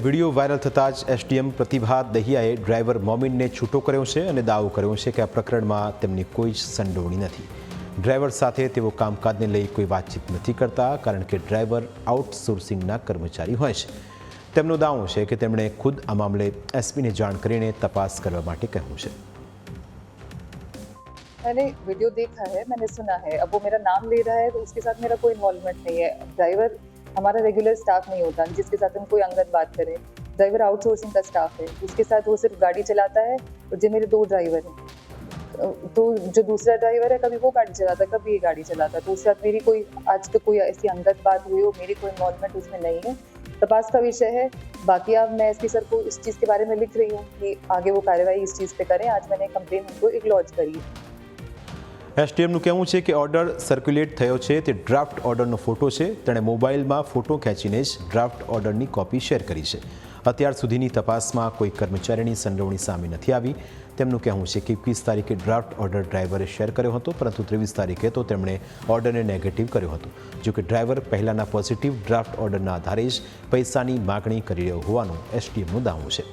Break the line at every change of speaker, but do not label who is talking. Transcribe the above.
Video viral થતાં જ SDM પ્રતિભા દહિયાએ driver મોમીનને છૂટો કર્યો છે અને દાવો કર્યો છે કે આ પ્રકરણમાં તેમની કોઈ જ સંડોવણી નથી। ડ્રાઈવર સાથે તેઓ કામકાજને લઈ કોઈ વાતચીત નથી કરતા, કારણ કે ડ્રાઈવર આઉટસોર્સિંગના કર્મચારી હોય છે। તેમનો દાવો છે કે તેમણે ખુદ આ મામલે એસપીને જાણ કરીને તપાસ કરવા માટે કહ્યું છે।
मैंने वीडियो देखा है, मैंने सुना है। अब वो मेरा नाम ले रहा है तो उसके साथ मेरा कोई इन्वॉल्वमेंट नहीं है। ड्राइवर हमारा रेगुलर स्टाफ नहीं होता जिसके साथ हम कोई अंगत बात करें। ड्राइवर आउटसोर्सिंग का स्टाफ है, उसके साथ वो सिर्फ गाड़ी चलाता है। और जो मेरे 2 ड्राइवर हैं, तो जो दूसरा ड्राइवर है कभी वो गाड़ी चलाता है, कभी ये गाड़ी चलाता है। तो उसके साथ मेरी कोई आज तक कोई ऐसी अंगत बात हुई हो, मेरी कोई इन्वॉल्वमेंट उसमें नहीं है। तपास का विषय है। बाकी अब मैं एसपी सर को इस चीज़ के बारे में लिख रही हूँ कि आगे वो कार्रवाई इस चीज़ पे करें। आज मैंने कंप्लेन उनको एक लॉन्च करी है।
એસડીએમનું કહેવું છે કે ઓર્ડર સર્ક્યુલેટ થયો છે તે ડ્રાફ્ટ ઓર્ડરનો ફોટો છે। તેણે મોબાઈલમાં ફોટો ખેંચીને જ ડ્રાફ્ટ ઓર્ડરની કોપી શેર કરી છે। અત્યાર સુધીની તપાસમાં કોઈ કર્મચારીની સંડોવણી સામે નથી આવી। તેમનું કહેવું છે કે 21 તારીખે ડ્રાફ્ટ ઓર્ડર ડ્રાઈવરે શેર કર્યો હતો, પરંતુ 23 તારીખે તો તેમણે ઓર્ડરને નેગેટિવ કર્યો હતો। જો કે ડ્રાઈવર પહેલાંના પોઝિટિવ ડ્રાફ્ટ ઓર્ડરના આધારે જ પૈસાની માગણી કરી રહ્યો હોવાનું એસડીએમનું દાવું છે।